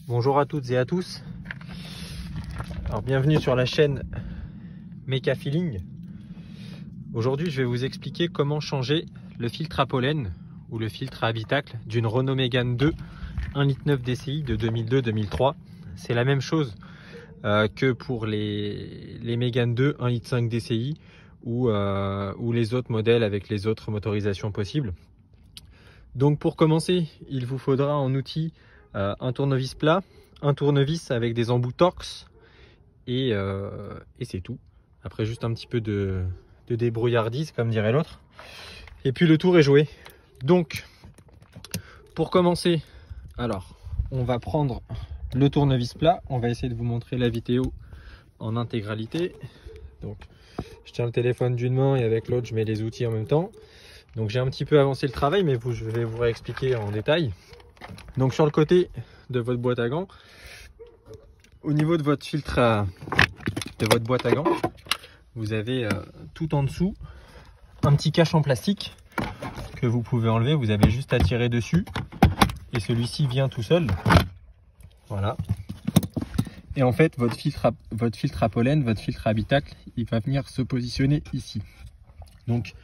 Bonjour à toutes et à tous. Alors bienvenue sur la chaîne Mecha Feeling. Aujourd'hui je vais vous expliquer comment changer le filtre à pollen ou le filtre à habitacle d'une Renault Mégane 2 1,9 L DCI de 2002-2003. C'est la même chose que pour les Mégane 2 1,5 L DCI ou les autres modèles avec les autres motorisations possibles. Donc pour commencer, il vous faudra en outil un tournevis plat, un tournevis avec des embouts Torx et c'est tout. Après juste un petit peu de débrouillardise comme dirait l'autre. Et puis le tour est joué. Donc pour commencer, alors on va prendre le tournevis plat. On va essayer de vous montrer la vidéo en intégralité. Donc je tiens le téléphone d'une main et avec l'autre je mets les outils en même temps. Donc j'ai un petit peu avancé le travail, mais je vais vous réexpliquer en détail. Donc sur le côté de votre boîte à gants, au niveau de votre filtre de votre boîte à gants, vous avez tout en dessous un petit cache en plastique que vous pouvez enlever. Vous avez juste à tirer dessus et celui-ci vient tout seul. Voilà. Et en fait votre filtre à pollen, votre filtre à habitacle, il va venir se positionner ici. Donc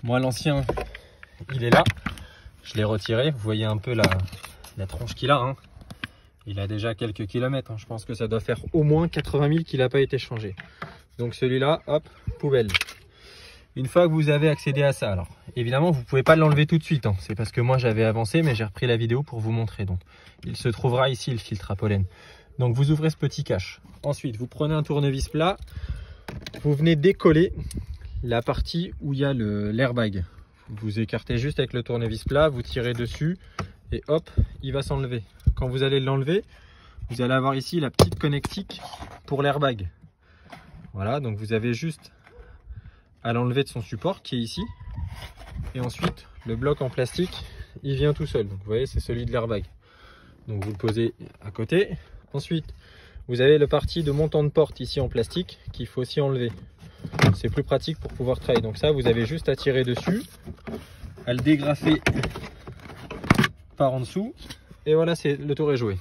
moi l'ancien il est là, je l'ai retiré, vous voyez un peu la tronche qu'il a, hein. Il a déjà quelques kilomètres, hein. Je pense que ça doit faire au moins 80 000 qu'il n'a pas été changé. Donc celui-là, hop, poubelle. Une fois que vous avez accédé à ça, alors évidemment vous ne pouvez pas l'enlever tout de suite, hein. C'est parce que moi j'avais avancé mais j'ai repris la vidéo pour vous montrer. Donc il se trouvera ici le filtre à pollen. Donc vous ouvrez ce petit cache. Ensuite vous prenez un tournevis plat, vous venez décoller la partie où il y a l'airbag. Vous écartez juste avec le tournevis plat, vous tirez dessus et hop, il va s'enlever. Quand vous allez l'enlever, vous allez avoir ici la petite connectique pour l'airbag. Voilà, donc vous avez juste à l'enlever de son support qui est ici. Et ensuite, le bloc en plastique, il vient tout seul. Donc vous voyez, c'est celui de l'airbag. Donc vous le posez à côté. Ensuite, vous avez le parti de montant de porte ici en plastique qu'il faut aussi enlever. C'est plus pratique pour pouvoir travailler. Donc ça, vous avez juste à tirer dessus, à le dégrafer par en dessous. Et voilà, le tour est joué.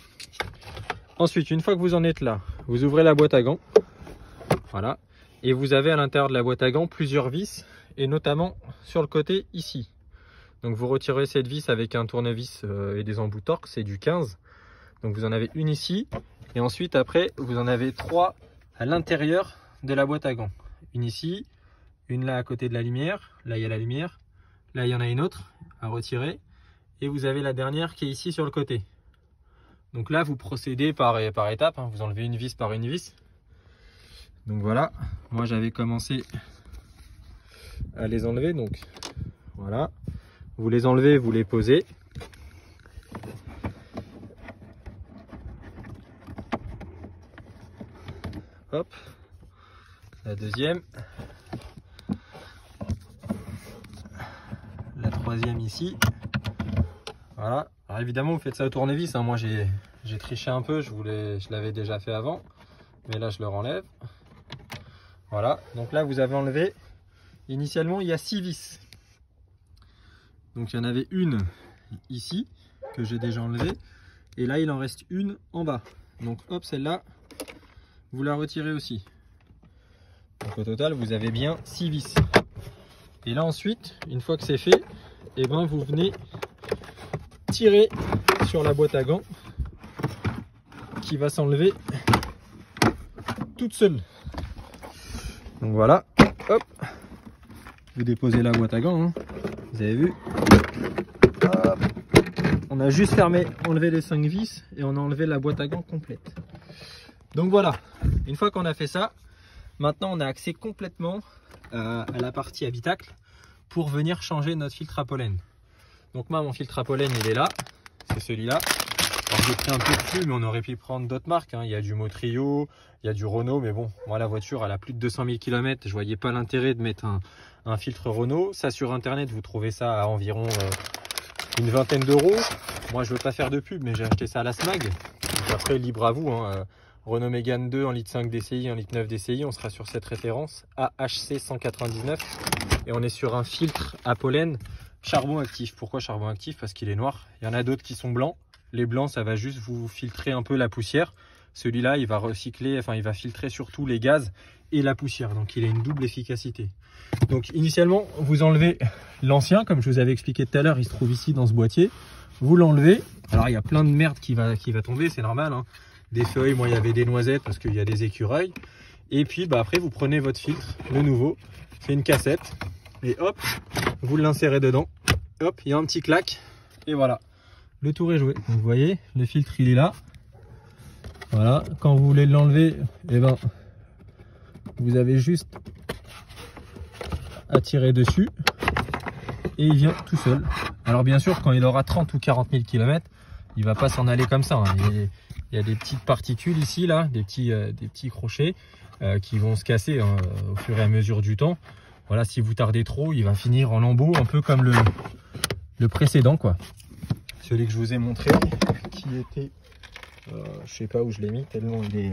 Ensuite, une fois que vous en êtes là, vous ouvrez la boîte à gants. Voilà. Et vous avez à l'intérieur de la boîte à gants plusieurs vis, et notamment sur le côté ici. Donc vous retirez cette vis avec un tournevis et des embouts Torx, c'est du 15. Donc vous en avez une ici. Et ensuite, après, vous en avez 3 à l'intérieur de la boîte à gants. Une ici, une là à côté de la lumière. Là, il y a la lumière. Là, il y en a une autre à retirer. Et vous avez la dernière qui est ici sur le côté. Donc là, vous procédez par étapes, hein. Vous enlevez une vis par une vis. Donc voilà, moi j'avais commencé à les enlever. Donc voilà, vous les enlevez, vous les posez. Hop, la deuxième. La troisième ici. Voilà, alors évidemment vous faites ça au tournevis, hein. Moi j'ai triché un peu, je l'avais déjà fait avant, mais là je le renlève. Voilà, donc là vous avez enlevé, initialement il y a 6 vis. Donc il y en avait une ici, que j'ai déjà enlevée, et là il en reste une en bas. Donc hop, celle-là, vous la retirez aussi. Donc au total vous avez bien 6 vis. Et là ensuite, une fois que c'est fait, et ben vous venez tirer sur la boîte à gants qui va s'enlever toute seule. Donc voilà, hop, vous déposez la boîte à gants, hein. Vous avez vu, hop. On a juste enlevé les 5 vis et on a enlevé la boîte à gants complète. Donc voilà, une fois qu'on a fait ça, maintenant on a accès complètement à la partie habitacle pour venir changer notre filtre à pollen. Donc moi mon filtre à pollen il est là, c'est celui-là. Alors j'ai pris un peu de flux, mais on aurait pu prendre d'autres marques, hein. Il y a du Motrio, il y a du Renault, mais bon, moi la voiture elle a plus de 200 000 km, je voyais pas l'intérêt de mettre un filtre Renault. Ça sur internet vous trouvez ça à environ une vingtaine d'euros. Moi je veux pas faire de pub, mais j'ai acheté ça à la SMAG. Donc après libre à vous, hein. Renault Mégane 2 1,5 L DCI, 1,9 L DCI, on sera sur cette référence AHC 199 et on est sur un filtre à pollen charbon actif. Pourquoi charbon actif? Parce qu'il est noir. Il y en a d'autres qui sont blancs. Les blancs, ça va juste vous filtrer un peu la poussière. Celui-là, il va recycler, enfin il va filtrer surtout les gaz et la poussière. Donc il a une double efficacité. Donc initialement, vous enlevez l'ancien, comme je vous avais expliqué tout à l'heure, il se trouve ici dans ce boîtier. Vous l'enlevez. Alors il y a plein de merde qui va tomber, c'est normal, hein. Des feuilles, moi il y avait des noisettes parce qu'il y a des écureuils. Et puis bah, après vous prenez votre filtre, le nouveau, c'est une cassette. Et hop, vous l'insérez dedans. Hop, il y a un petit clac. Et voilà, le tour est joué. Donc, vous voyez, le filtre il est là. Voilà, quand vous voulez l'enlever, eh ben, vous avez juste à tirer dessus. Et il vient tout seul. Alors bien sûr, quand il aura 30 ou 40 000 km, il va pas s'en aller comme ça, hein. Il y a des petites particules ici, là, des petits crochets qui vont se casser, hein, au fur et à mesure du temps. Voilà, si vous tardez trop, il va finir en lambeaux, un peu comme le précédent, quoi. Celui que je vous ai montré, qui était, je sais pas où je l'ai mis, tellement il est...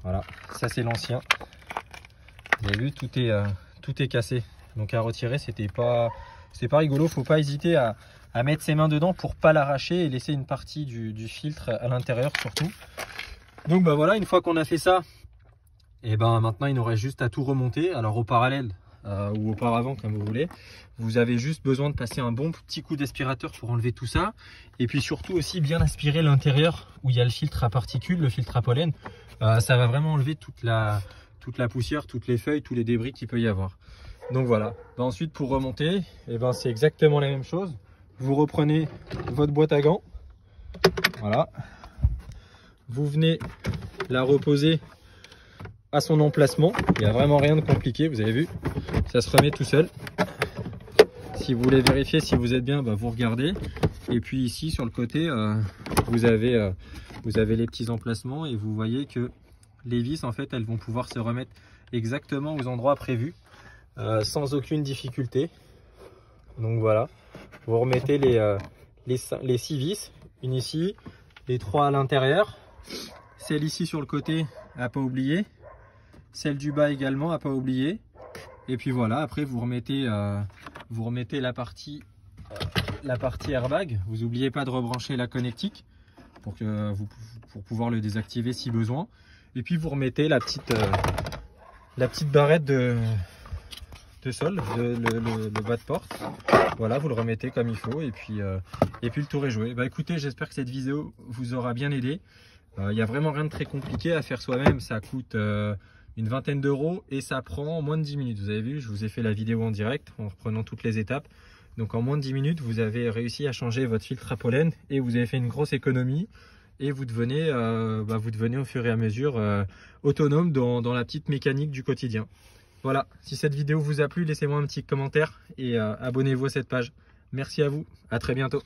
Voilà, ça c'est l'ancien. Vous avez vu, tout est cassé. Donc à retirer, c'est pas rigolo. Faut pas hésiter à mettre ses mains dedans pour pas l'arracher et laisser une partie du filtre à l'intérieur surtout. Donc bah voilà, une fois qu'on a fait ça, et ben maintenant il nous reste juste à tout remonter. Alors au parallèle ou auparavant, comme vous voulez, vous avez juste besoin de passer un bon petit coup d'aspirateur pour enlever tout ça. Et puis surtout aussi bien aspirer l'intérieur où il y a le filtre à particules, le filtre à pollen. Ça va vraiment enlever toute la poussière, toutes les feuilles, tous les débris qu'il peut y avoir. Donc voilà. Ben ensuite pour remonter, et ben c'est exactement la même chose. Vous reprenez votre boîte à gants. Voilà. Vous venez la reposer à son emplacement. Il n'y a vraiment rien de compliqué, vous avez vu. Ça se remet tout seul. Si vous voulez vérifier si vous êtes bien, ben vous regardez. Et puis ici sur le côté, vous avez les petits emplacements et vous voyez que les vis en fait elles vont pouvoir se remettre exactement aux endroits prévus sans aucune difficulté. Donc voilà, vous remettez les 6 vis, une ici, les 3 à l'intérieur, celle ici sur le côté à pas oublier, celle du bas également à pas oublier. Et puis voilà, après vous remettez la partie airbag. Vous n'oubliez pas de rebrancher la connectique pour pouvoir le désactiver si besoin. Et puis vous remettez la petite barrette de sol, le bas de porte. Voilà, vous le remettez comme il faut et puis le tour est joué. Bah écoutez, j'espère que cette vidéo vous aura bien aidé. Il n'y a vraiment rien de très compliqué à faire soi-même. Ça coûte une vingtaine d'euros et ça prend moins de 10 minutes. Vous avez vu, je vous ai fait la vidéo en direct en reprenant toutes les étapes. Donc en moins de 10 minutes, vous avez réussi à changer votre filtre à pollen et vous avez fait une grosse économie. Et vous devenez au fur et à mesure autonome dans la petite mécanique du quotidien. Voilà, si cette vidéo vous a plu, laissez-moi un petit commentaire et abonnez-vous à cette page. Merci à vous, à très bientôt.